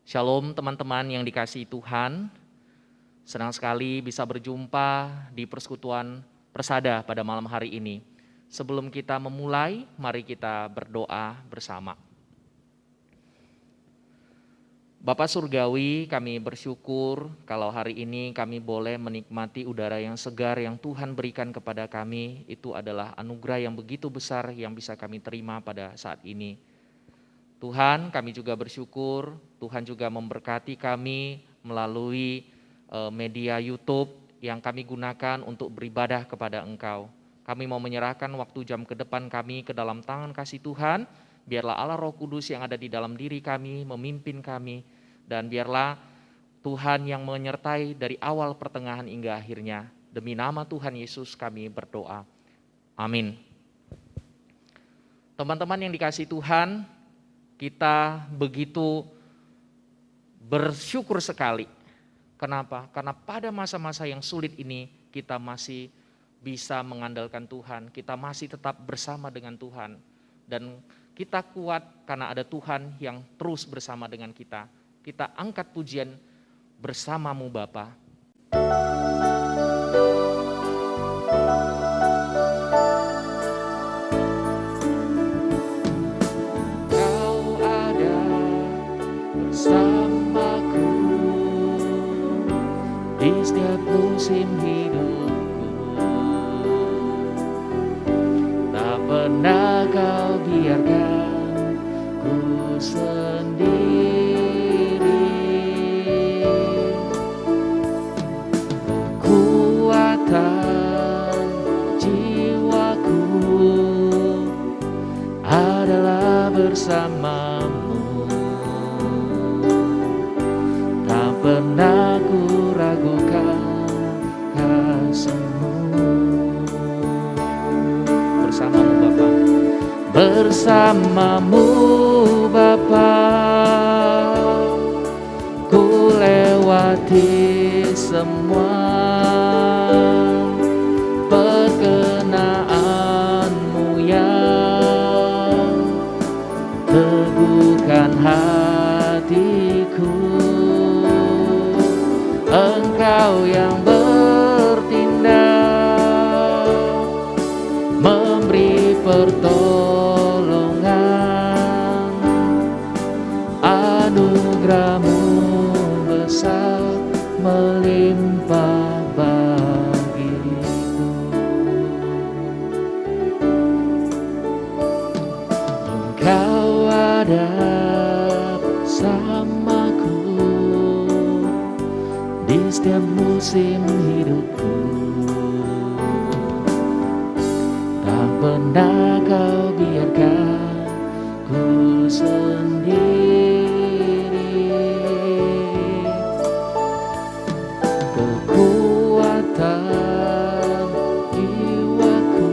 Shalom teman-teman yang dikasihi Tuhan, senang sekali bisa berjumpa di persekutuan Persada pada malam hari ini. Sebelum kita memulai, mari kita berdoa bersama. Bapa Surgawi, kami bersyukur kalau hari ini kami boleh menikmati udara yang segar yang Tuhan berikan kepada kami. Itu adalah anugerah yang begitu besar yang bisa kami terima pada saat ini. Tuhan, kami juga bersyukur, Tuhan juga memberkati kami melalui media YouTube yang kami gunakan untuk beribadah kepada Engkau. Kami mau menyerahkan waktu jam ke depan kami ke dalam tangan kasih Tuhan, biarlah Allah Roh Kudus yang ada di dalam diri kami memimpin kami, dan biarlah Tuhan yang menyertai dari awal pertengahan hingga akhirnya. Demi nama Tuhan Yesus kami berdoa. Amin. Teman-teman yang dikasihi Tuhan, kita begitu bersyukur sekali. Kenapa? Karena pada masa-masa yang sulit ini kita masih bisa mengandalkan Tuhan. Kita masih tetap bersama dengan Tuhan. Dan kita kuat karena ada Tuhan yang terus bersama dengan kita. Kita angkat pujian bersamamu Bapa. Bersamaku di setiap musim hidupku, tak pernah kau biarkan ku sendiri. Kekuatan jiwaku adalah bersamamu. Pernah ku ragukan kasih-Mu. Bersamamu Bapa, bersamamu Bapa, ku lewati semua perkenaanmu yang teguhkan hatiku. Engkau yang bertindak, memberi pertolongan, anugerah-Mu besar melimpah bagiku. Engkau ada bersamaku di setiap musim hidupku, tak pernah kau biarkan ku sendiri. Kekuatan jiwaku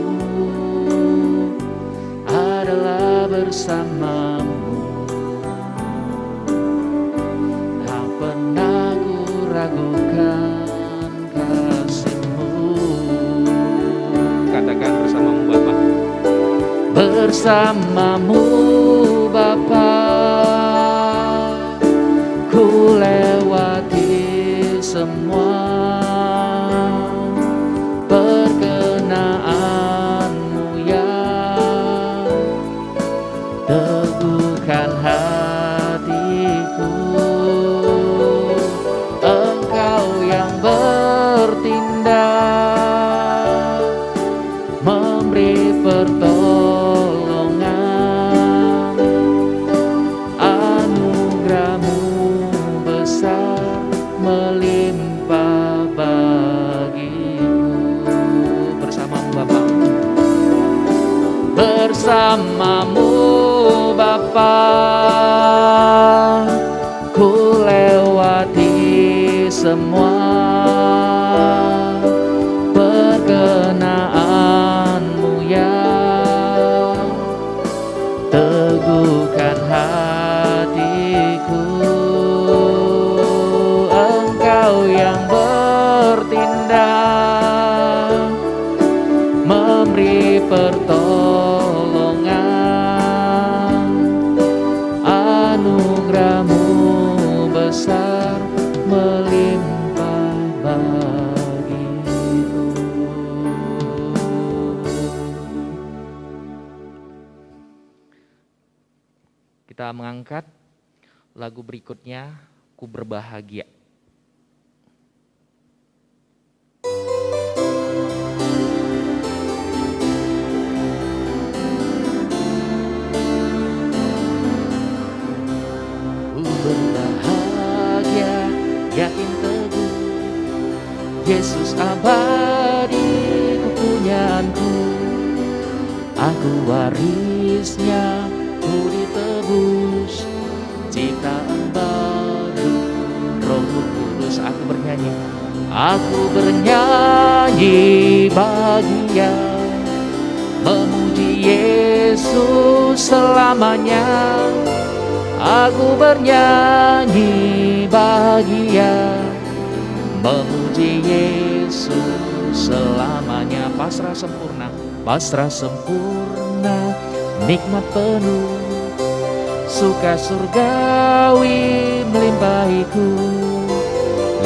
adalah bersamamu. Tak pernah ragukan kasih-Mu. Katakan bersamamu Bapa. Bersamamu Bapa, ku lewati semua perkenaanmu yang teguhkan hatiku. Bertindak, memberi pertolongan, anugerah-Mu besar melimpah bagiku. Bersamamu Bapa, bersamamu Bapa, ku lewati semua perkenaanmu yang teguhkan hatiku. Engkau yang bertindak, memberi pertolongan, anugerah-Mu Kita mengangkat lagu berikutnya, Ku Berbahagia. Ku berbahagia, yakin teguh, Yesus abadi kepunyaanku. Aku warisnya, ku ditebus, ciptaan baru, Roh Kudus. Aku bernyanyi bahagia, memuji Yesus selamanya. Aku bernyanyi bahagia, memuji Yesus selamanya. Pasrah sempurna, nikmat penuh, suka surgawi melimpahiku.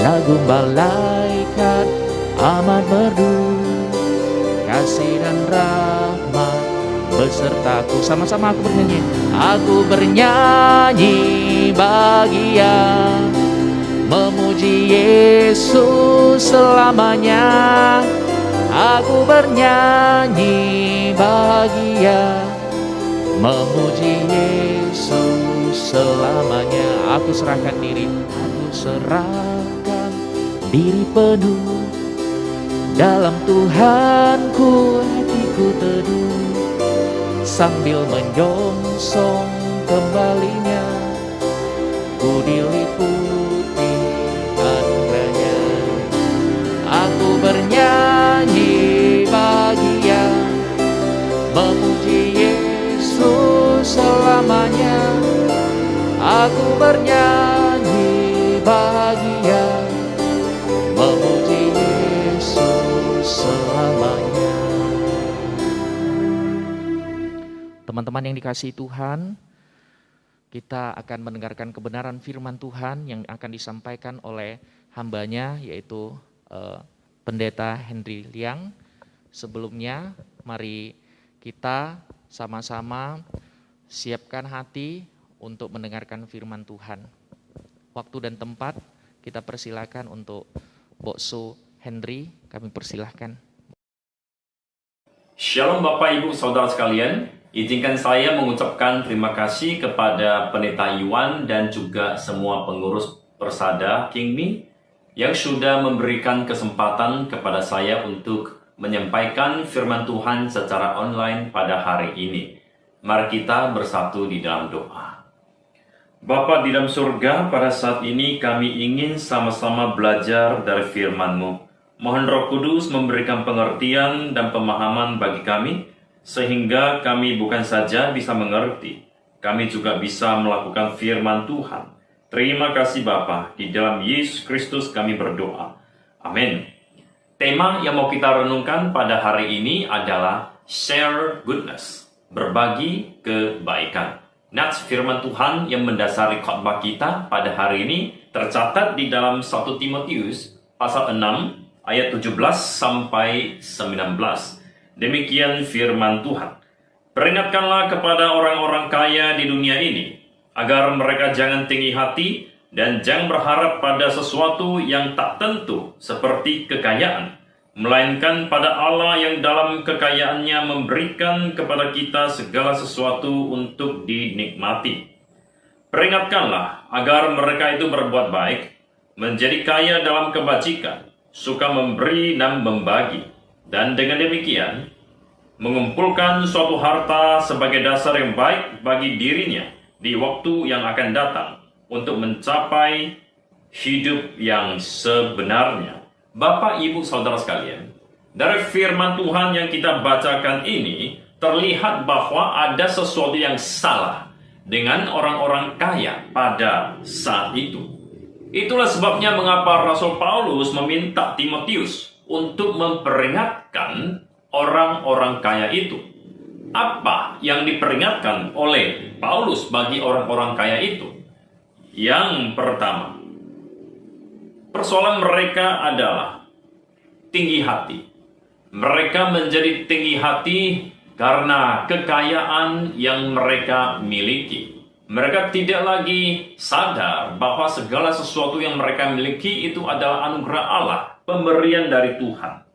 Lagu malaikat amat merdu, kasih dan rahmat besertaku. Sama-sama aku bernyanyi. Aku bernyanyi bahagia, memuji Yesus selamanya. Aku bernyanyi bahagia, memuji Yesus selamanya. Aku serahkan diri penuh, dalam Tuhanku hatiku teduh, sambil menyongsong kembalinya, ku diliputi anugerahnya. Aku bernyanyi bahagia, memuji Yesus selamanya. Aku bernyanyi bahagia, memuji Yesus selamanya. Teman-teman yang dikasihi Tuhan, kita akan mendengarkan kebenaran firman Tuhan yang akan disampaikan oleh hambanya, yaitu Pendeta Henry Liang. Sebelumnya, mari kita sama-sama siapkan hati untuk mendengarkan firman Tuhan. Waktu dan tempat kita persilakan untuk Bokso Henry, kami persilahkan. Shalom Bapak Ibu Saudara sekalian, izinkan saya mengucapkan terima kasih kepada Pendeta Iwan dan juga semua pengurus Persada Kingmi yang sudah memberikan kesempatan kepada saya untuk menyampaikan firman Tuhan secara online pada hari ini. Mari kita bersatu di dalam doa. Bapa di dalam surga, pada saat ini kami ingin sama-sama belajar dari firman-Mu. Mohon Roh Kudus memberikan pengertian dan pemahaman bagi kami, sehingga kami bukan saja bisa mengerti, kami juga bisa melakukan firman Tuhan. Terima kasih Bapa, di dalam Yesus Kristus kami berdoa. Amin. Tema yang mau kita renungkan pada hari ini adalah Share Goodness, berbagi kebaikan. Nats firman Tuhan yang mendasari khotbah kita pada hari ini tercatat di dalam 1 Timotius pasal 6 ayat 17 sampai 19. Demikian firman Tuhan. Peringatkanlah kepada orang-orang kaya di dunia ini, agar mereka jangan tinggi hati dan jangan berharap pada sesuatu yang tak tentu seperti kekayaan, melainkan pada Allah yang dalam kekayaannya memberikan kepada kita segala sesuatu untuk dinikmati. Peringatkanlah agar mereka itu berbuat baik, menjadi kaya dalam kebajikan, suka memberi dan membagi, dan dengan demikian mengumpulkan suatu harta sebagai dasar yang baik bagi dirinya di waktu yang akan datang untuk mencapai hidup yang sebenarnya. Bapak, Ibu, Saudara sekalian, dari firman Tuhan yang kita bacakan ini terlihat bahwa ada sesuatu yang salah dengan orang-orang kaya pada saat itu. Itulah sebabnya mengapa Rasul Paulus meminta Timotius untuk memperingatkan orang-orang kaya itu. Apa yang diperingatkan oleh Paulus bagi orang-orang kaya itu? Yang pertama, persoalan mereka adalah tinggi hati. Mereka menjadi tinggi hati karena kekayaan yang mereka miliki. Mereka tidak lagi sadar bahwa segala sesuatu yang mereka miliki itu adalah anugerah Allah, pemberian dari Tuhan.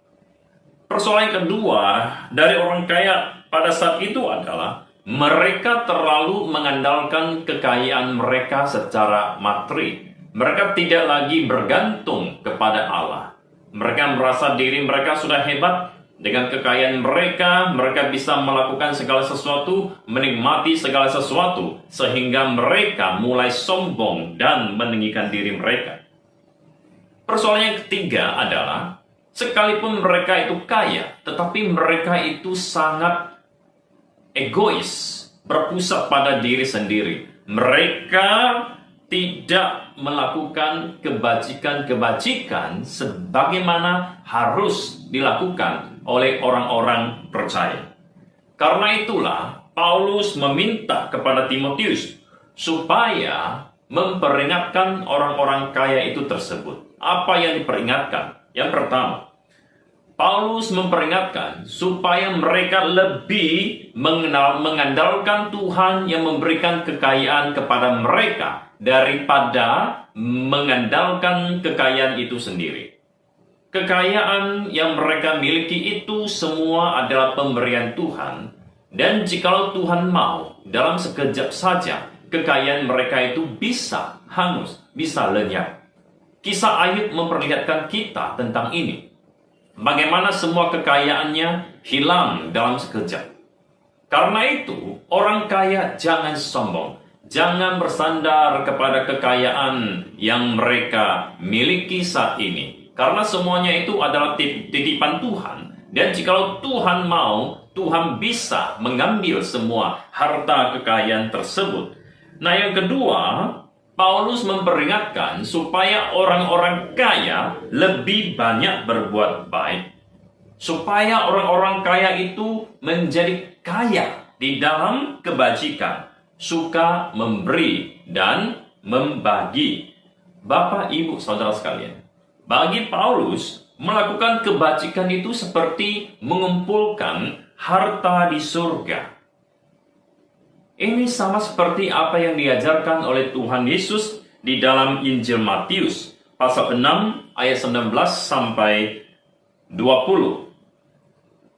Persoalan kedua dari orang kaya pada saat itu adalah mereka terlalu mengandalkan kekayaan mereka secara materi. Mereka tidak lagi bergantung kepada Allah. Mereka merasa diri mereka sudah hebat. Dengan kekayaan mereka, mereka bisa melakukan segala sesuatu, menikmati segala sesuatu, sehingga mereka mulai sombong dan meninggikan diri mereka. Persoalan yang ketiga adalah, sekalipun mereka itu kaya, tetapi mereka itu sangat egois, berpusat pada diri sendiri. Mereka tidak melakukan kebajikan-kebajikan sebagaimana harus dilakukan oleh orang-orang percaya. Karena itulah Paulus meminta kepada Timotius supaya memperingatkan orang-orang kaya itu tersebut. Apa yang diperingatkan? Yang pertama, Paulus memperingatkan supaya mereka lebih mengandalkan Tuhan yang memberikan kekayaan kepada mereka daripada mengandalkan kekayaan itu sendiri. Kekayaan yang mereka miliki itu semua adalah pemberian Tuhan, dan jikalau Tuhan mau, dalam sekejap saja kekayaan mereka itu bisa hangus, bisa lenyap. Kisah Ayub memperlihatkan kita tentang ini. Bagaimana semua kekayaannya hilang dalam sekejap. Karena itu, orang kaya jangan sombong. Jangan bersandar kepada kekayaan yang mereka miliki saat ini. Karena semuanya itu adalah titipan Tuhan. Dan jikalau Tuhan mau, Tuhan bisa mengambil semua harta kekayaan tersebut. Nah, yang kedua, Paulus memperingatkan supaya orang-orang kaya lebih banyak berbuat baik. Supaya orang-orang kaya itu menjadi kaya di dalam kebajikan, suka memberi dan membagi. Bapak, Ibu, Saudara sekalian, bagi Paulus, melakukan kebajikan itu seperti mengumpulkan harta di surga. Ini sama seperti apa yang diajarkan oleh Tuhan Yesus di dalam Injil Matius, pasal 6, ayat 19 sampai 20.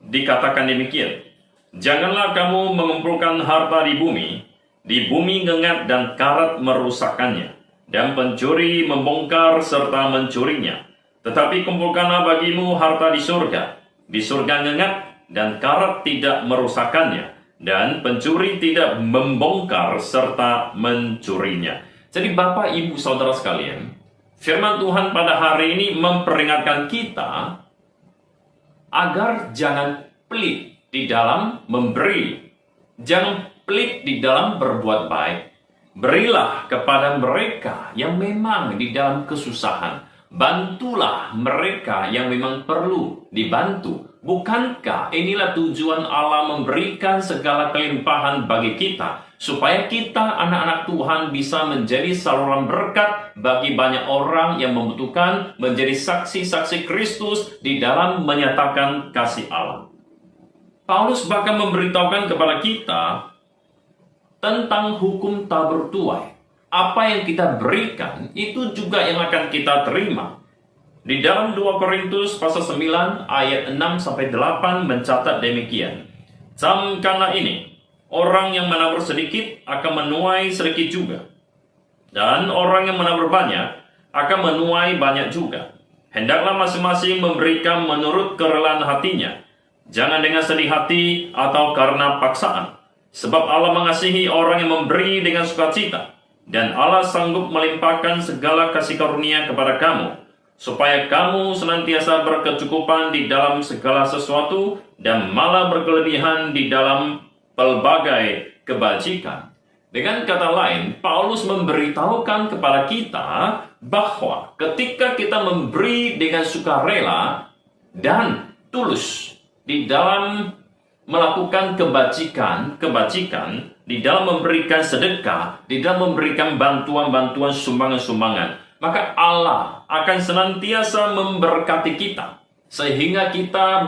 Dikatakan demikian, "Janganlah kamu mengumpulkan harta di bumi ngengat dan karat merusakkannya, dan pencuri membongkar serta mencurinya. Tetapi kumpulkanlah bagimu harta di surga ngengat dan karat tidak merusakkannya, dan pencuri tidak membongkar serta mencurinya." Jadi Bapak, Ibu, Saudara sekalian, firman Tuhan pada hari ini memperingatkan kita agar jangan pelit di dalam memberi. Jangan pelit di dalam berbuat baik. Berilah kepada mereka yang memang di dalam kesusahan. Bantulah mereka yang memang perlu dibantu. Bukankah inilah tujuan Allah memberikan segala kelimpahan bagi kita, supaya kita anak-anak Tuhan bisa menjadi saluran berkat bagi banyak orang yang membutuhkan, menjadi saksi-saksi Kristus di dalam menyatakan kasih Allah. Paulus bahkan memberitahukan kepada kita tentang hukum tabur tuai. Apa yang kita berikan itu juga yang akan kita terima. Di dalam 2 Korintus pasal 9 ayat 6 sampai 8 mencatat demikian. "Camkanlah ini, orang yang menabur sedikit akan menuai sedikit juga, dan orang yang menabur banyak akan menuai banyak juga. Hendaklah masing-masing memberikan menurut kerelaan hatinya, jangan dengan sedih hati atau karena paksaan. Sebab Allah mengasihi orang yang memberi dengan sukacita, dan Allah sanggup melimpahkan segala kasih karunia kepada kamu, supaya kamu senantiasa berkecukupan di dalam segala sesuatu dan malah berkelebihan di dalam pelbagai kebajikan." Dengan kata lain, Paulus memberitahukan kepada kita bahwa ketika kita memberi dengan sukarela dan tulus di dalam melakukan kebajikan, di dalam memberikan sedekah, di dalam memberikan bantuan-bantuan, sumbangan-sumbangan, maka Allah akan senantiasa memberkati kita, sehingga kita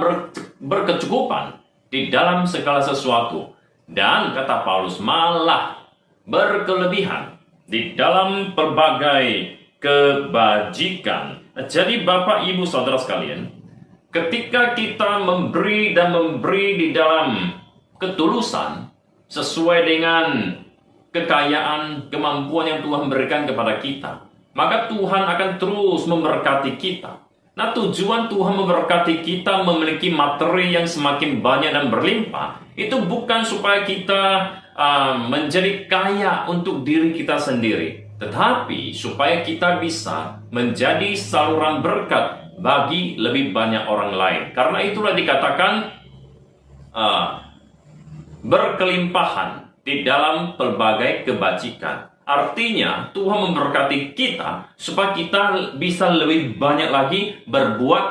berkecukupan di dalam segala sesuatu. Dan kata Paulus, malah berkelebihan di dalam berbagai kebajikan. Jadi Bapak Ibu Saudara sekalian, ketika kita memberi dan memberi di dalam ketulusan sesuai dengan kekayaan, kemampuan yang Tuhan berikan kepada kita, maka Tuhan akan terus memberkati kita. Nah, tujuan Tuhan memberkati kita memiliki materi yang semakin banyak dan berlimpah, itu bukan supaya kita menjadi kaya untuk diri kita sendiri, tetapi supaya kita bisa menjadi saluran berkat bagi lebih banyak orang lain. Karena itulah dikatakan berkelimpahan di dalam pelbagai kebajikan. Artinya Tuhan memberkati kita supaya kita bisa lebih banyak lagi berbuat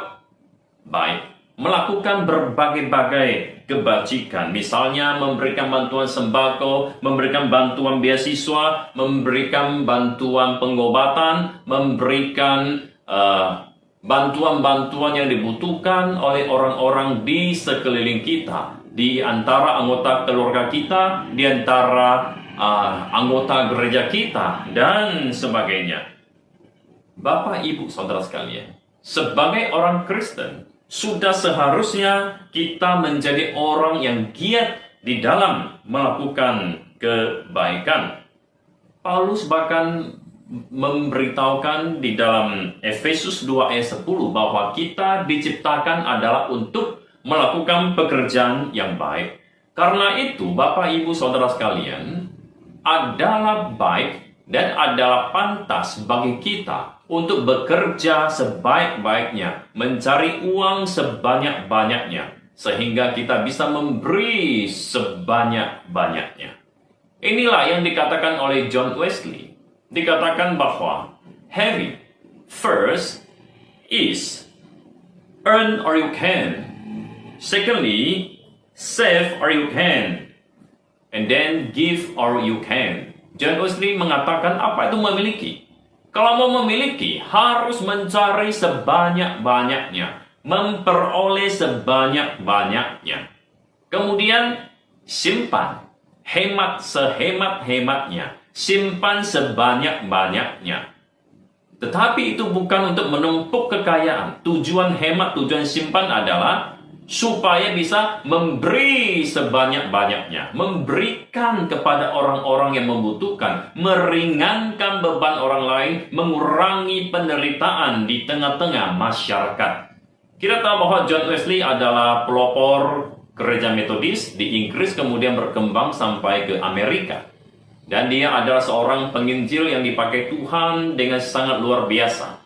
baik, melakukan berbagai-bagai kebajikan. Misalnya memberikan bantuan sembako, memberikan bantuan beasiswa, memberikan bantuan pengobatan, memberikan bantuan-bantuan yang dibutuhkan oleh orang-orang di sekeliling kita, di antara anggota keluarga kita, di antara anggota gereja kita, dan sebagainya. Bapak, Ibu, Saudara sekalian, sebagai orang Kristen, sudah seharusnya kita menjadi orang yang giat di dalam melakukan kebaikan. Paulus bahkan memberitahukan di dalam Efesus 2 ayat 10 bahwa kita diciptakan adalah untuk melakukan pekerjaan yang baik. Karena itu, Bapak, Ibu, Saudara sekalian, adalah baik dan adalah pantas bagi kita untuk bekerja sebaik-baiknya, mencari uang sebanyak-banyaknya, sehingga kita bisa memberi sebanyak-banyaknya. Inilah yang dikatakan oleh John Wesley. Dikatakan bahwa having first is earn or you can. Secondly, save or you can. And then give or you can. John Wesley mengatakan apa itu memiliki. Kalau mau memiliki, harus mencari sebanyak-banyaknya, memperoleh sebanyak-banyaknya. Kemudian simpan, hemat sehemat-hematnya, simpan sebanyak-banyaknya. Tetapi itu bukan untuk menumpuk kekayaan. Tujuan hemat, tujuan simpan adalah supaya bisa memberi sebanyak-banyaknya, memberikan kepada orang-orang yang membutuhkan, meringankan beban orang lain, mengurangi penderitaan di tengah-tengah masyarakat. Kita tahu bahwa John Wesley adalah pelopor gereja Metodis di Inggris, kemudian berkembang sampai ke Amerika. Dan dia adalah seorang penginjil yang dipakai Tuhan dengan sangat luar biasa.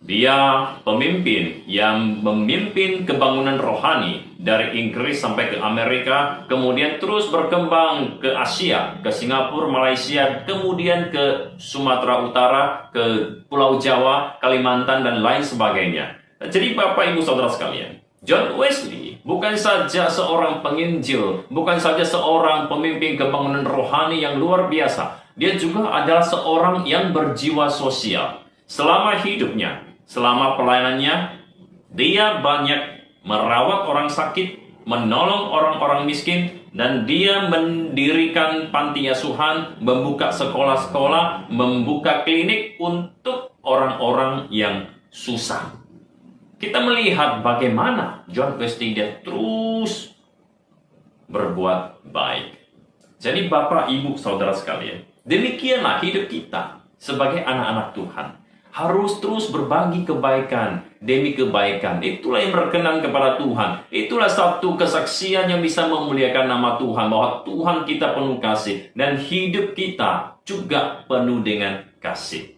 Dia pemimpin yang memimpin kebangunan rohani dari Inggris sampai ke Amerika, kemudian terus berkembang ke Asia, ke Singapura, Malaysia, kemudian ke Sumatera Utara, ke Pulau Jawa, Kalimantan, dan lain sebagainya. Jadi Bapak, Ibu, Saudara sekalian, John Wesley bukan saja seorang penginjil, bukan saja seorang pemimpin kebangunan rohani yang luar biasa. Dia juga adalah seorang yang berjiwa sosial. Selama hidupnya, selama pelayanannya, dia banyak merawat orang sakit, menolong orang-orang miskin, dan dia mendirikan panti asuhan, membuka sekolah-sekolah, membuka klinik untuk orang-orang yang susah. Kita melihat bagaimana John Wesley dia terus berbuat baik. Jadi Bapak, Ibu, Saudara sekalian, demikianlah hidup kita sebagai anak-anak Tuhan. Harus terus berbagi kebaikan demi kebaikan. Itulah yang berkenan kepada Tuhan. Itulah satu kesaksian yang bisa memuliakan nama Tuhan, bahwa Tuhan kita penuh kasih dan hidup kita juga penuh dengan kasih.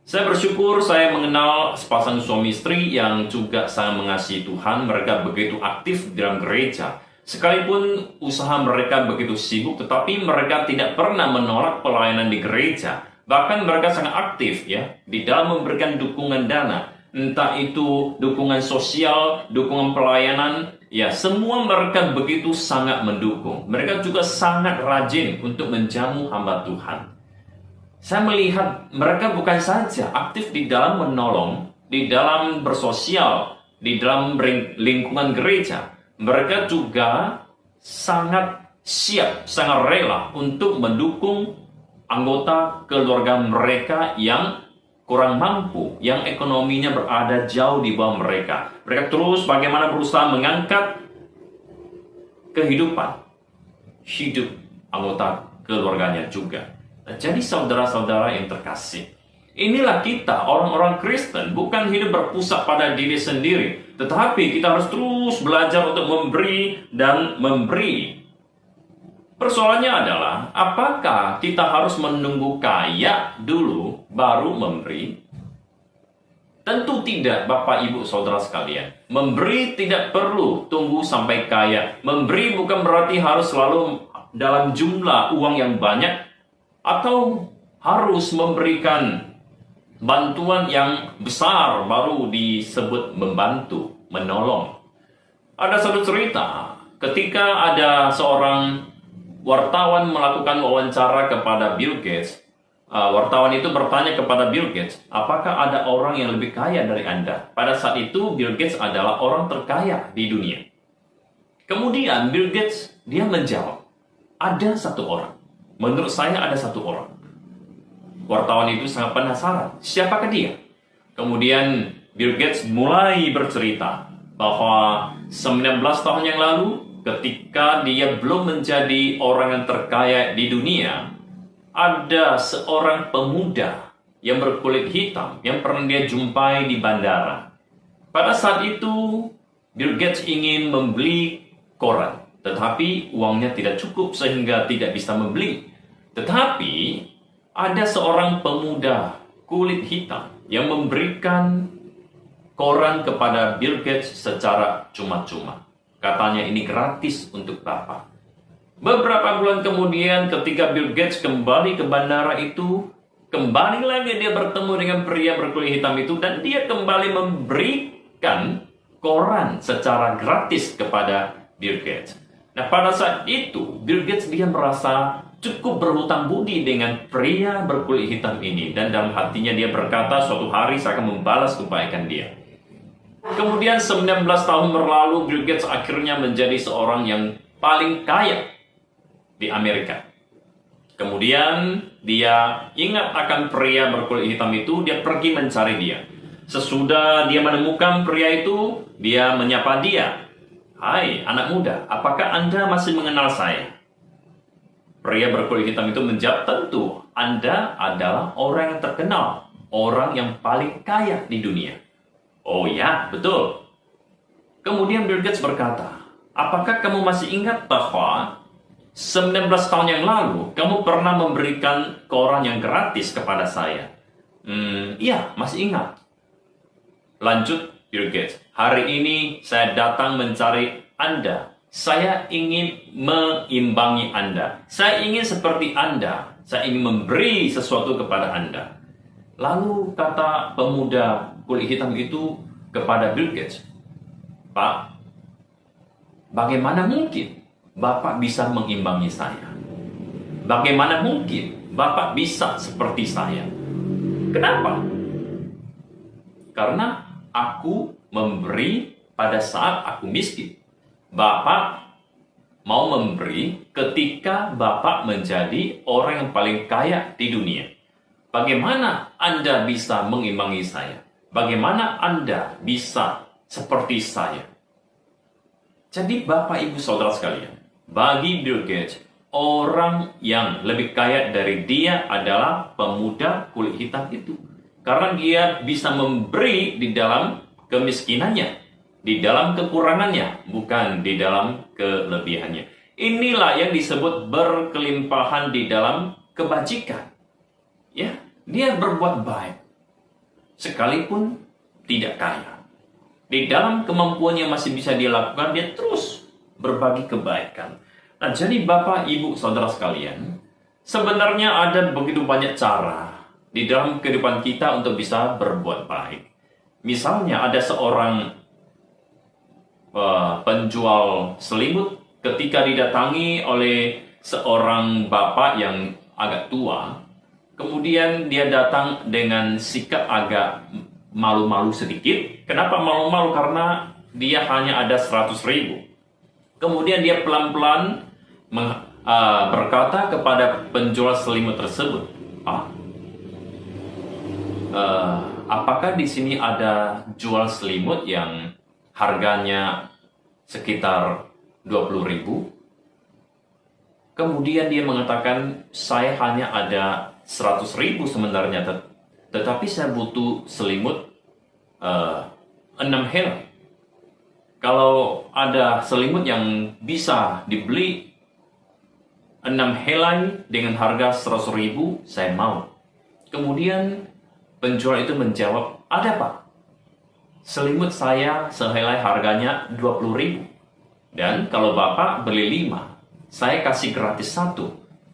Saya bersyukur saya mengenal sepasang suami istri yang juga sangat mengasihi Tuhan. Mereka begitu aktif dalam gereja. Sekalipun usaha mereka begitu sibuk, tetapi mereka tidak pernah menolak pelayanan di gereja. Bahkan mereka sangat aktif ya di dalam memberikan dukungan dana, entah itu dukungan sosial, dukungan pelayanan, ya semua mereka begitu sangat mendukung. Mereka juga sangat rajin untuk menjamu hamba Tuhan. Saya melihat mereka bukan saja aktif di dalam menolong, di dalam bersosial, di dalam lingkungan gereja, mereka juga sangat siap, sangat rela untuk mendukung anggota keluarga mereka yang kurang mampu, yang ekonominya berada jauh di bawah mereka. Mereka terus bagaimana berusaha mengangkat kehidupan hidup anggota keluarganya juga. Nah, jadi saudara-saudara yang terkasih, inilah kita orang-orang Kristen, bukan hidup berpusat pada diri sendiri, tetapi kita harus terus belajar untuk memberi dan memberi. Persoalannya adalah, apakah kita harus menunggu kaya dulu baru memberi? Tentu tidak, Bapak, Ibu, Saudara sekalian. Memberi tidak perlu tunggu sampai kaya. Memberi bukan berarti harus selalu dalam jumlah uang yang banyak, atau harus memberikan bantuan yang besar baru disebut membantu, menolong. Ada satu cerita, ketika ada seorang wartawan melakukan wawancara kepada Bill Gates. Wartawan itu bertanya kepada Bill Gates, apakah ada orang yang lebih kaya dari Anda? Pada saat itu Bill Gates adalah orang terkaya di dunia. Kemudian Bill Gates, dia menjawab, ada satu orang. Menurut saya ada satu orang. Wartawan itu sangat penasaran, siapakah dia? Kemudian Bill Gates mulai bercerita bahwa 19 tahun yang lalu, ketika dia belum menjadi orang yang terkaya di dunia, ada seorang pemuda yang berkulit hitam yang pernah dia jumpai di bandara. Pada saat itu, Bill Gates ingin membeli koran, tetapi uangnya tidak cukup sehingga tidak bisa membeli. Tetapi ada seorang pemuda kulit hitam yang memberikan koran kepada Bill Gates secara cuma-cuma. Katanya ini gratis untuk Bapak. Beberapa bulan kemudian ketika Bill Gates kembali ke bandara itu, kembali lagi dia bertemu dengan pria berkulit hitam itu, dan dia kembali memberikan koran secara gratis kepada Bill Gates. Nah, pada saat itu Bill Gates dia merasa cukup berhutang budi dengan pria berkulit hitam ini, dan dalam hatinya dia berkata, suatu hari saya akan membalas kebaikan dia. Kemudian 19 tahun berlalu, Bill Gates akhirnya menjadi seorang yang paling kaya di Amerika. Kemudian dia ingat akan pria berkulit hitam itu, dia pergi mencari dia. Sesudah dia menemukan pria itu, dia menyapa dia. Hai anak muda, apakah Anda masih mengenal saya? Pria berkulit hitam itu menjawab, tentu Anda adalah orang yang terkenal, orang yang paling kaya di dunia. Oh ya, betul. Kemudian Bill Gates berkata, apakah kamu masih ingat bahwa 19 tahun yang lalu kamu pernah memberikan koran yang gratis kepada saya? Iya, masih ingat. Lanjut Bill Gates, hari ini saya datang mencari Anda. Saya ingin mengimbangi Anda. Saya ingin seperti Anda. Saya ingin memberi sesuatu kepada Anda. Lalu kata pemuda kulit hitam itu kepada Bill Gates, Pak, bagaimana mungkin Bapak bisa mengimbangi saya? Bagaimana mungkin Bapak bisa seperti saya? Kenapa? Karena aku memberi pada saat aku miskin. Bapak mau memberi ketika Bapak menjadi orang yang paling kaya di dunia. Bagaimana Anda bisa mengimbangi saya? Bagaimana Anda bisa seperti saya? Jadi Bapak, Ibu, Saudara sekalian, bagi Bill Gates, orang yang lebih kaya dari dia adalah pemuda kulit hitam itu. Karena dia bisa memberi di dalam kemiskinannya, di dalam kekurangannya, bukan di dalam kelebihannya. Inilah yang disebut berkelimpahan di dalam kebajikan. Ya, dia berbuat baik sekalipun tidak kaya. Di dalam kemampuan yang masih bisa dia lakukan, dia terus berbagi kebaikan. Nah, jadi Bapak, Ibu, Saudara sekalian, sebenarnya ada begitu banyak cara di dalam kehidupan kita untuk bisa berbuat baik. Misalnya ada seorang penjual selimut ketika didatangi oleh seorang bapak yang agak tua. Kemudian dia datang dengan sikap agak malu-malu sedikit. Kenapa malu-malu? Karena dia hanya ada 100.000. Kemudian dia pelan-pelan berkata kepada penjual selimut tersebut, apakah di sini ada jual selimut yang harganya sekitar 20.000? Kemudian dia mengatakan, saya hanya ada 100.000 sebenarnya, tetapi saya butuh selimut 6 helai. Kalau ada selimut yang bisa dibeli 6 helai dengan harga 100.000, saya mau. Kemudian penjual itu menjawab, ada Pak, selimut saya sehelai harganya 20.000. Dan kalau Bapak beli 5, saya kasih gratis 1.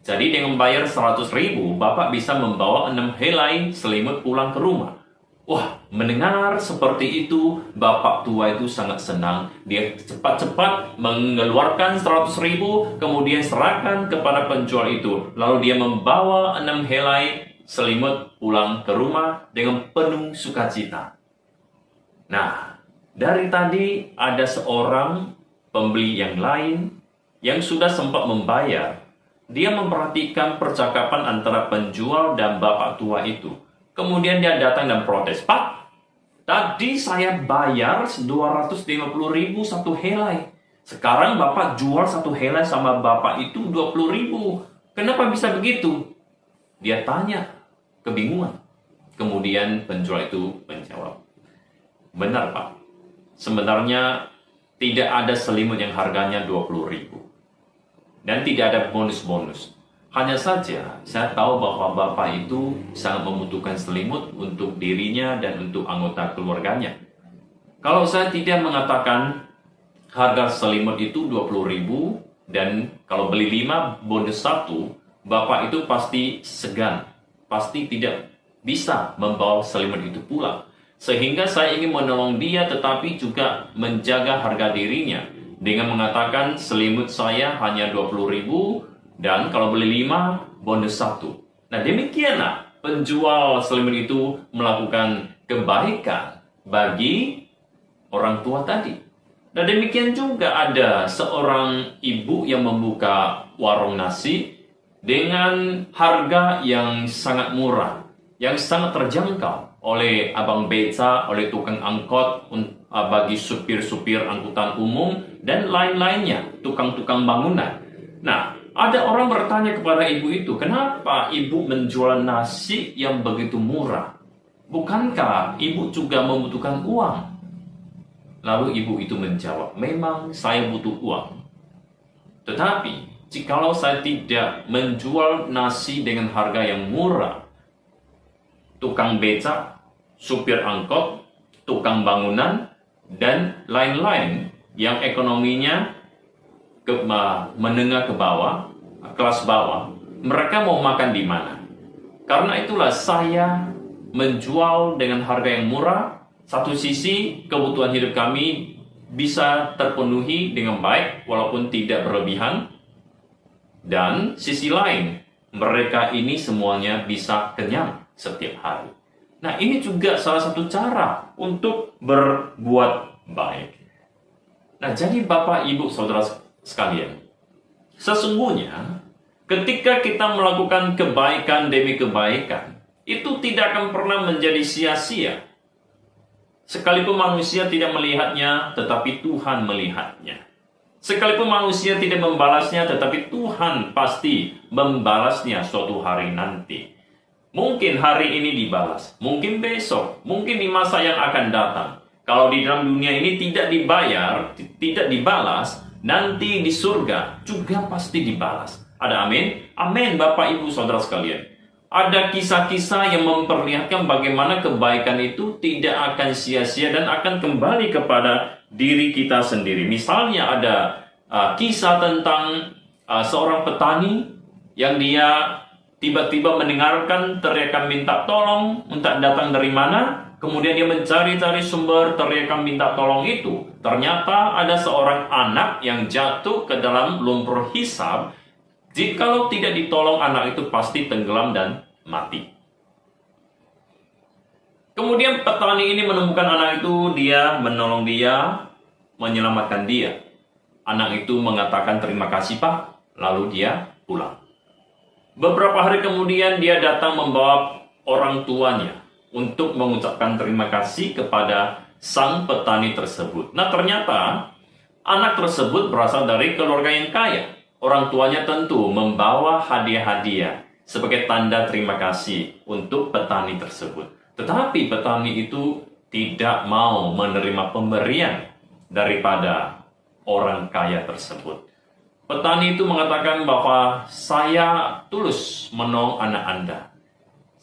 Jadi dengan bayar 100.000, Bapak bisa membawa 6 helai selimut pulang ke rumah. Wah, mendengar seperti itu, bapak tua itu sangat senang. Dia cepat-cepat mengeluarkan 100.000, kemudian serahkan kepada penjual itu. Lalu dia membawa 6 helai selimut pulang ke rumah dengan penuh sukacita. Nah, dari tadi ada seorang pembeli yang lain yang sudah sempat membayar. Dia memperhatikan percakapan antara penjual dan bapak tua itu. Kemudian dia datang dan protes, Pak, tadi saya bayar 250.000 satu helai. Sekarang Bapak jual satu helai sama Bapak itu 20.000. Kenapa bisa begitu? Dia tanya, kebingungan. Kemudian penjual itu menjawab, benar Pak, sebenarnya tidak ada selimut yang harganya 20.000. Dan tidak ada bonus-bonus. Hanya saja, saya tahu bahwa Bapak itu sangat membutuhkan selimut untuk dirinya dan untuk anggota keluarganya. Kalau saya tidak mengatakan harga selimut itu 20.000 dan kalau beli 5 bonus 1, Bapak itu pasti segan, pasti tidak bisa membawa selimut itu pulang. Sehingga saya ingin menolong dia tetapi juga menjaga harga dirinya dengan mengatakan selimut saya hanya 20.000 dan kalau beli 5, bonus 1. Nah, demikianlah penjual selimut itu melakukan kebaikan bagi orang tua tadi. Nah, demikian juga ada seorang ibu yang membuka warung nasi dengan harga yang sangat murah, yang sangat terjangkau oleh abang beca, oleh tukang angkot, bagi supir-supir angkutan umum, dan lain-lainnya, tukang-tukang bangunan. Nah, ada orang bertanya kepada ibu itu, kenapa ibu menjual nasi yang begitu murah? Bukankah ibu juga membutuhkan uang? Lalu ibu itu menjawab, memang saya butuh uang. Tetapi, jikalau saya tidak menjual nasi dengan harga yang murah, tukang becak, supir angkot, tukang bangunan, dan lain-lain yang ekonominya menengah ke bawah, kelas bawah, mereka mau makan di mana? Karena itulah saya menjual dengan harga yang murah. Satu sisi kebutuhan hidup kami bisa terpenuhi dengan baik walaupun tidak berlebihan, dan sisi lain mereka ini semuanya bisa kenyang setiap hari. Nah, ini juga salah satu cara untuk berbuat baik. Nah, jadi Bapak, Ibu, Saudara sekalian, sesungguhnya ketika kita melakukan kebaikan demi kebaikan, itu tidak akan pernah menjadi sia-sia. Sekalipun manusia tidak melihatnya, tetapi Tuhan melihatnya. Sekalipun manusia tidak membalasnya, tetapi Tuhan pasti membalasnya suatu hari nanti. Mungkin hari ini dibalas, mungkin besok, mungkin di masa yang akan datang. Kalau di dalam dunia ini tidak dibayar, tidak dibalas, nanti di surga juga pasti dibalas. Ada amin? Amin, Bapak, Ibu, Saudara sekalian. Ada kisah-kisah yang memperlihatkan bagaimana kebaikan itu tidak akan sia-sia dan akan kembali kepada diri kita sendiri. Misalnya ada kisah tentang seorang petani yang dia tiba-tiba mendengarkan teriakan minta tolong, entah datang dari mana. Kemudian dia mencari-cari sumber teriakan minta tolong itu. Ternyata ada seorang anak yang jatuh ke dalam lumpur hisab. Jikalau tidak ditolong, anak itu pasti tenggelam dan mati. Kemudian petani ini menemukan anak itu, dia menolong dia, menyelamatkan dia. Anak itu mengatakan, terima kasih Pak, Lalu dia pulang. Beberapa hari kemudian dia datang membawa orang tuanya untuk mengucapkan terima kasih kepada sang petani tersebut. Nah, ternyata anak tersebut berasal dari keluarga yang kaya. Orang tuanya tentu membawa hadiah-hadiah sebagai tanda terima kasih untuk petani tersebut. Tetapi petani itu tidak mau menerima pemberian daripada orang kaya tersebut. Petani itu mengatakan bahwa saya tulus menolong anak Anda.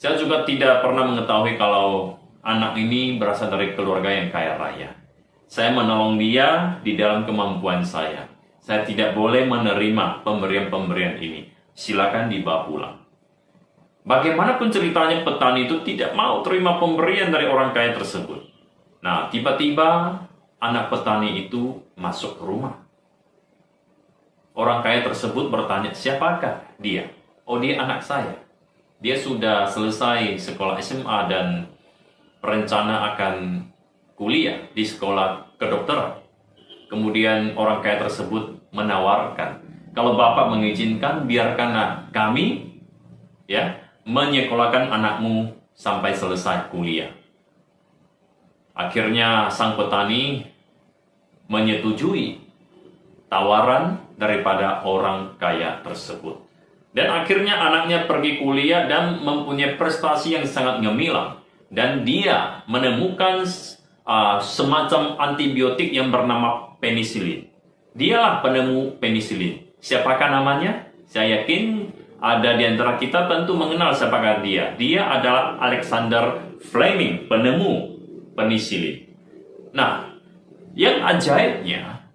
Saya juga tidak pernah mengetahui kalau anak ini berasal dari keluarga yang kaya raya. Saya menolong dia di dalam kemampuan saya. Saya tidak boleh menerima pemberian-pemberian ini. Silakan dibawa pulang. Bagaimanapun ceritanya, petani itu tidak mau terima pemberian dari orang kaya tersebut. Nah, tiba-tiba anak petani itu masuk ke rumah. Orang kaya tersebut bertanya, siapakah dia? Oh, dia anak saya. Dia sudah selesai sekolah SMA dan berencana akan kuliah di sekolah kedokteran. Kemudian orang kaya tersebut menawarkan, kalau Bapak mengizinkan, biarkanlah kami menyekolahkan anakmu sampai selesai kuliah. Akhirnya sang petani menyetujui tawaran daripada orang kaya tersebut. Dan akhirnya anaknya pergi kuliah dan mempunyai prestasi yang sangat gemilang. Dan dia menemukan semacam antibiotik yang bernama penisilin. Dialah penemu penisilin. Siapakah namanya? Saya yakin ada di antara kita tentu mengenal siapakah dia. Dia adalah Alexander Fleming, penemu penisilin. Nah, yang ajaibnya,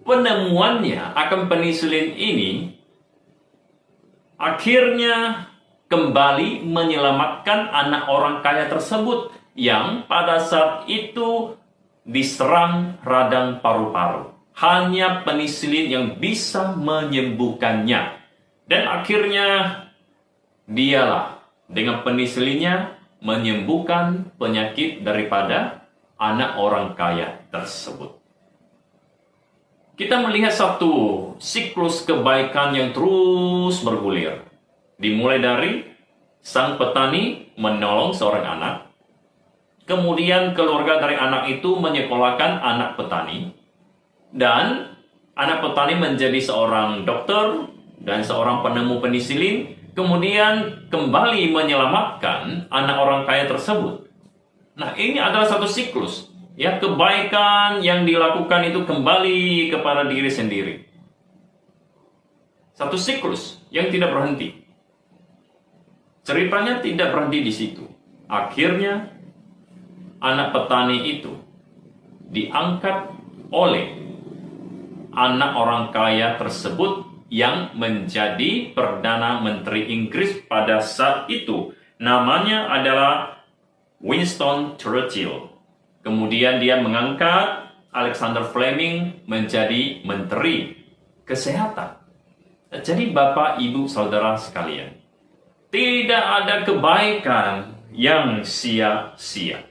penemuannya akan penisilin ini akhirnya kembali menyelamatkan anak orang kaya tersebut yang pada saat itu diserang radang paru-paru. Hanya penisilin yang bisa menyembuhkannya. Dan akhirnya dialah dengan penisilinnya menyembuhkan penyakit daripada anak orang kaya tersebut. Kita melihat satu siklus kebaikan yang terus bergulir. Dimulai dari sang petani menolong seorang anak. Kemudian keluarga dari anak itu menyekolahkan anak petani. Dan anak petani menjadi seorang dokter dan seorang penemu penisilin. Kemudian kembali menyelamatkan anak orang kaya tersebut. Nah, ini adalah satu siklus. Ya, kebaikan yang dilakukan itu kembali kepada diri sendiri. Satu siklus yang tidak berhenti. Ceritanya tidak berhenti di situ. Akhirnya anak petani itu diangkat oleh anak orang kaya tersebut yang menjadi Perdana Menteri Inggris pada saat itu. Namanya adalah Winston Churchill. Kemudian dia mengangkat Alexander Fleming menjadi Menteri Kesehatan. Jadi Bapak, Ibu, Saudara sekalian, tidak ada kebaikan yang sia-sia.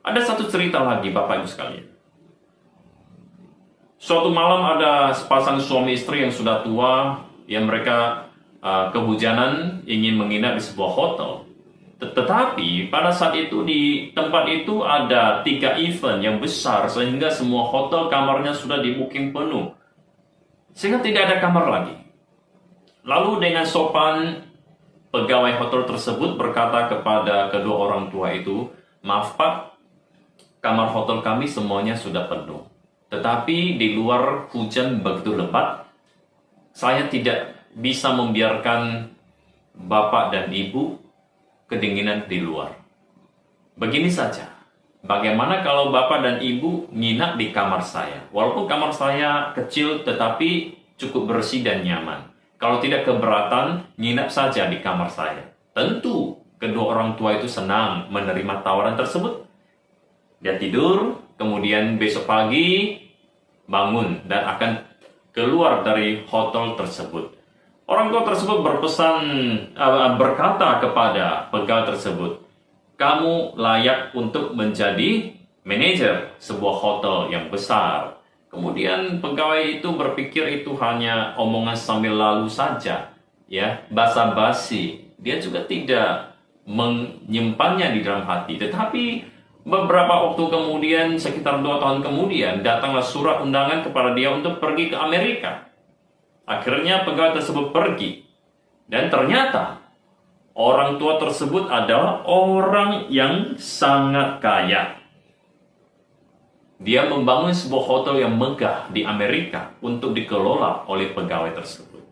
Ada satu cerita lagi Bapak, Ibu sekalian. Suatu malam ada sepasang suami istri yang sudah tua, yang mereka kehujanan ingin menginap di sebuah hotel. Tetapi pada saat itu di tempat itu ada 3 event yang besar sehingga semua hotel kamarnya sudah di booking penuh. Sehingga tidak ada kamar lagi. Lalu dengan sopan pegawai hotel tersebut berkata kepada kedua orang tua itu, "Maaf Pak, kamar hotel kami semuanya sudah penuh. Tetapi di luar hujan begitu lebat, saya tidak bisa membiarkan Bapak dan Ibu kedinginan di luar. Begini saja, bagaimana kalau Bapak dan Ibu nginap di kamar saya? Walaupun kamar saya kecil tetapi cukup bersih dan nyaman. Kalau tidak keberatan, nginap saja di kamar saya." Tentu kedua orang tua itu senang menerima tawaran tersebut. Dia tidur, kemudian besok pagi bangun dan akan keluar dari hotel tersebut. Orang tua tersebut berkata kepada pegawai tersebut, "Kamu layak untuk menjadi manajer sebuah hotel yang besar. Kemudian pegawai itu berpikir itu hanya omongan sambil lalu saja, ya, basa-basi. Dia juga tidak menyimpannya di dalam hati. Tetapi beberapa waktu kemudian, sekitar 2 tahun kemudian, datanglah surat undangan kepada dia untuk pergi ke Amerika. Akhirnya pegawai tersebut pergi. Dan ternyata orang tua tersebut adalah orang yang sangat kaya. Dia membangun sebuah hotel yang megah di Amerika untuk dikelola oleh pegawai tersebut.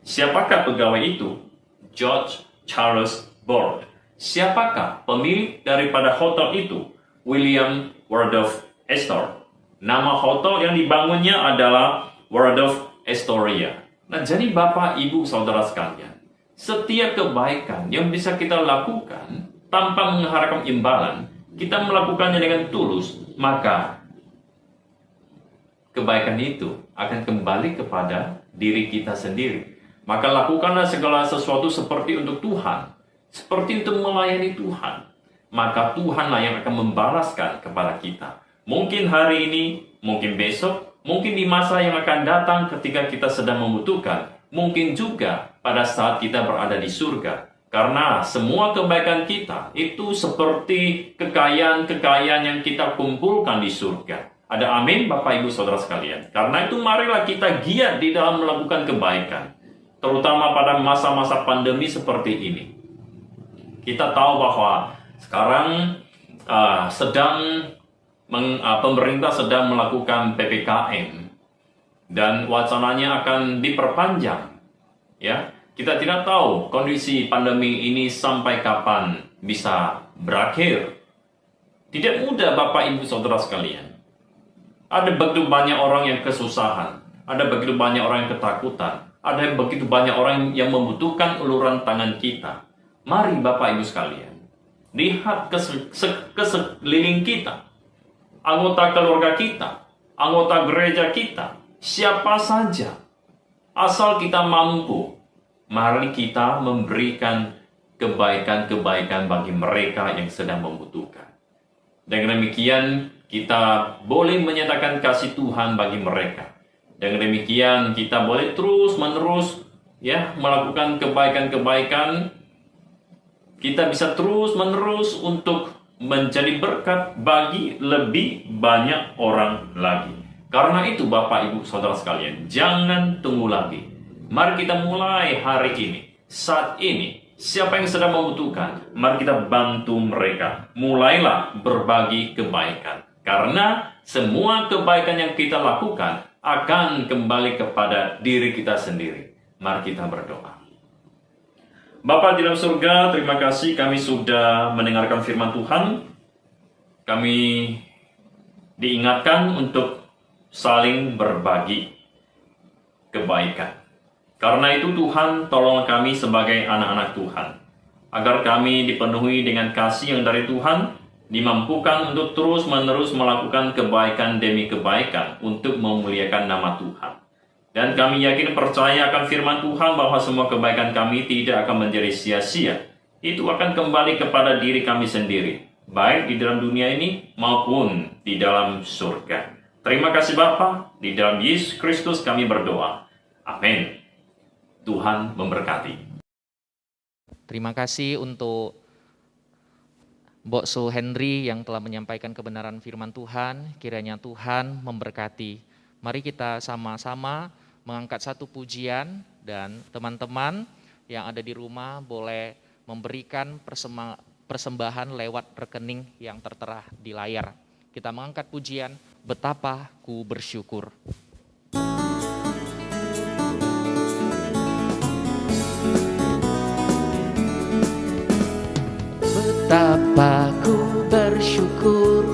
Siapakah pegawai itu? George Charles Board. Siapakah pemilik daripada hotel itu? William Waldorf Astor. Nama hotel yang dibangunnya adalah Waldorf Astoria. Nah, jadi Bapak, Ibu, Saudara sekalian, setiap kebaikan yang bisa kita lakukan tanpa mengharapkan imbalan, kita melakukannya dengan tulus, maka kebaikan itu akan kembali kepada diri kita sendiri. Maka lakukanlah segala sesuatu seperti untuk Tuhan, seperti untuk melayani Tuhan. Maka Tuhanlah yang akan membalaskan kepada kita. Mungkin hari ini, mungkin besok, mungkin di masa yang akan datang ketika kita sedang membutuhkan. Mungkin juga pada saat kita berada di surga. Karena semua kebaikan kita itu seperti kekayaan-kekayaan yang kita kumpulkan di surga. Ada amin, Bapak, Ibu, Saudara sekalian. Karena itu marilah kita giat di dalam melakukan kebaikan. Terutama pada masa-masa pandemi seperti ini. Kita tahu bahwa sekarang pemerintah sedang melakukan PPKM. Dan wacananya akan diperpanjang. Ya, kita tidak tahu kondisi pandemi ini sampai kapan bisa berakhir. Tidak mudah, Bapak, Ibu, Saudara sekalian. Ada begitu banyak orang yang kesusahan. Ada begitu banyak orang yang ketakutan. Ada begitu banyak orang yang membutuhkan uluran tangan kita. Mari Bapak, Ibu sekalian, lihat ke sekeliling kita. Anggota keluarga kita. Anggota gereja kita. Siapa saja. Asal kita mampu. Mari kita memberikan kebaikan-kebaikan bagi mereka yang sedang membutuhkan. Dengan demikian, kita boleh menyatakan kasih Tuhan bagi mereka. Dengan demikian, kita boleh terus-menerus melakukan kebaikan-kebaikan. Kita bisa terus-menerus untuk menjadi berkat bagi lebih banyak orang lagi. Karena itu, Bapak, Ibu, Saudara sekalian, jangan tunggu lagi. Mari kita mulai hari ini, saat ini. Siapa yang sedang membutuhkan, mari kita bantu mereka. Mulailah berbagi kebaikan. Karena semua kebaikan yang kita lakukan akan kembali kepada diri kita sendiri. Mari kita berdoa. Bapa di dalam surga, terima kasih kami sudah mendengarkan firman Tuhan. Kami diingatkan untuk saling berbagi kebaikan. Karena itu Tuhan, tolong kami sebagai anak-anak Tuhan. Agar kami dipenuhi dengan kasih yang dari Tuhan, dimampukan untuk terus-menerus melakukan kebaikan demi kebaikan untuk memuliakan nama Tuhan. Dan kami yakin percaya akan firman Tuhan bahwa semua kebaikan kami tidak akan menjadi sia-sia. Itu akan kembali kepada diri kami sendiri, baik di dalam dunia ini maupun di dalam surga. Terima kasih Bapa, di dalam Yesus Kristus kami berdoa. Amin. Tuhan memberkati. Terima kasih untuk Mbok Su Henry yang telah menyampaikan kebenaran firman Tuhan. Kiranya Tuhan memberkati. Mari kita sama-sama mengangkat satu pujian, dan teman-teman yang ada di rumah boleh memberikan persembahan lewat rekening yang tertera di layar. Kita mengangkat pujian, Betapa Ku Bersyukur. Betapa ku bersyukur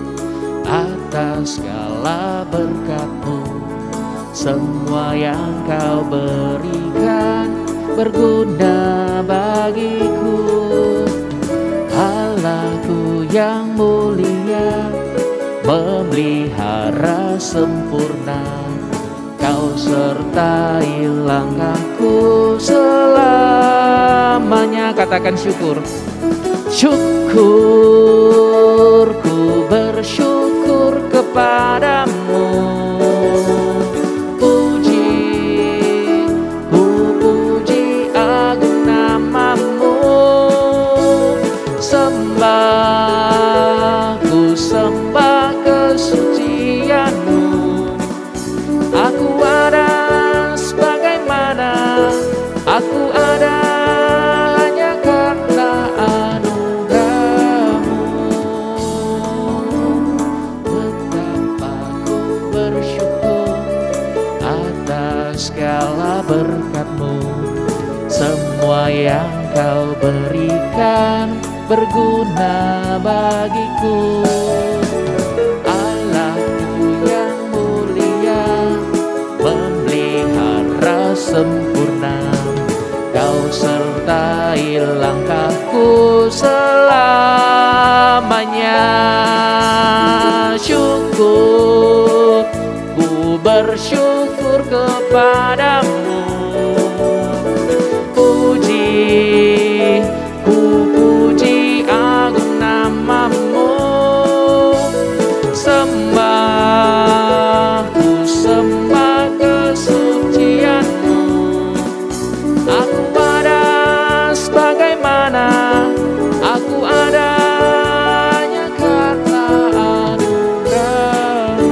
atas segala berkat-Mu. Semua yang Kau berikan berguna bagiku. Allahku yang mulia, memelihara sempurna. Kau sertai langkahku selamanya. Katakan syukur. Syukur, ku bersyukur kepadamu. segala berkat-Mu. Semua yang Kau berikan berguna bagiku. Allahku yang mulia, memelihara sempurna, Kau sertai langkahku selamanya. Syukur, ku bersyukur kepadamu. Puji, ku puji agung nama-Mu. Sembah, ku sembah kesucian-Mu. Aku ada sebagaimana aku adanya karena anugerah-Mu.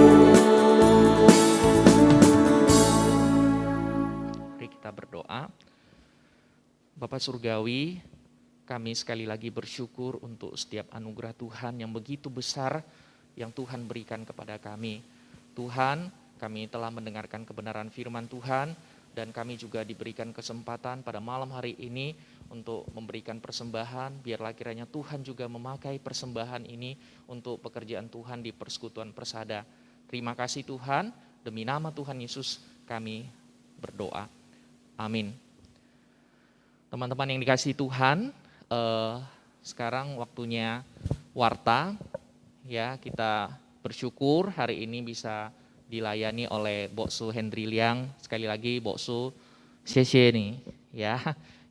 Mari kita berdoa. Bapak Surgawi, kami sekali lagi bersyukur untuk setiap anugerah Tuhan yang begitu besar yang Tuhan berikan kepada kami. Tuhan, kami telah mendengarkan kebenaran firman Tuhan, dan kami juga diberikan kesempatan pada malam hari ini untuk memberikan persembahan. Biarlah kiranya Tuhan juga memakai persembahan ini untuk pekerjaan Tuhan di Persekutuan Persada. Terima kasih Tuhan, demi nama Tuhan Yesus kami berdoa. Amin. Teman-teman yang dikasihi Tuhan, sekarang waktunya warta. Ya, kita bersyukur hari ini bisa dilayani oleh Boksu Hendri Liang. Sekali lagi Boksu, xie nih. Ya.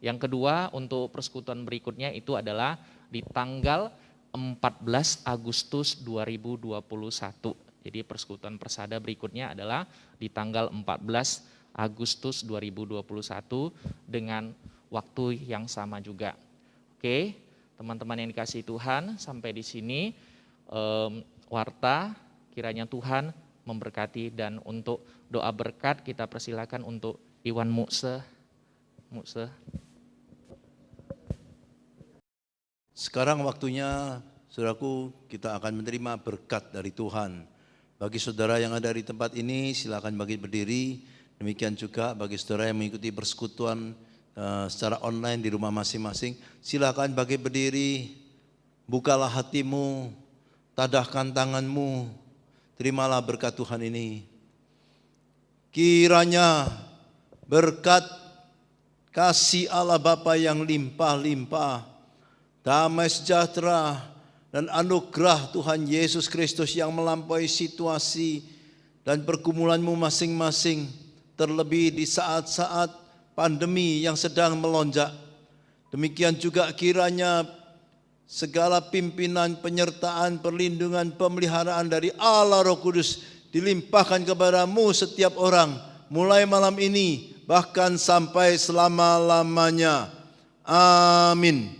Yang kedua, untuk persekutuan berikutnya itu adalah di tanggal 14 Agustus 2021. Jadi persekutuan Persada berikutnya adalah di tanggal 14 Agustus 2021 dengan waktu yang sama juga. Oke, teman-teman yang dikasihi Tuhan, sampai di sini warta, kiranya Tuhan memberkati, dan untuk doa berkat kita persilakan untuk Iwan Mukse. Sekarang waktunya, saudaraku, kita akan menerima berkat dari Tuhan. Bagi saudara yang ada di tempat ini, silakan bagi berdiri. Demikian juga bagi saudara yang mengikuti persekutuan secara online di rumah masing-masing, silakan bagi berdiri, bukalah hatimu, tadahkan tanganmu, terimalah berkat Tuhan ini. Kiranya berkat kasih Allah Bapa yang limpah-limpah, damai sejahtera dan anugerah Tuhan Yesus Kristus yang melampaui situasi dan pergumulanmu masing-masing, terlebih di saat-saat pandemi yang sedang melonjak. Demikian juga kiranya segala pimpinan, penyertaan, perlindungan, pemeliharaan dari Allah Roh Kudus dilimpahkan kepadamu setiap orang, mulai malam ini bahkan sampai selama-lamanya. Amin.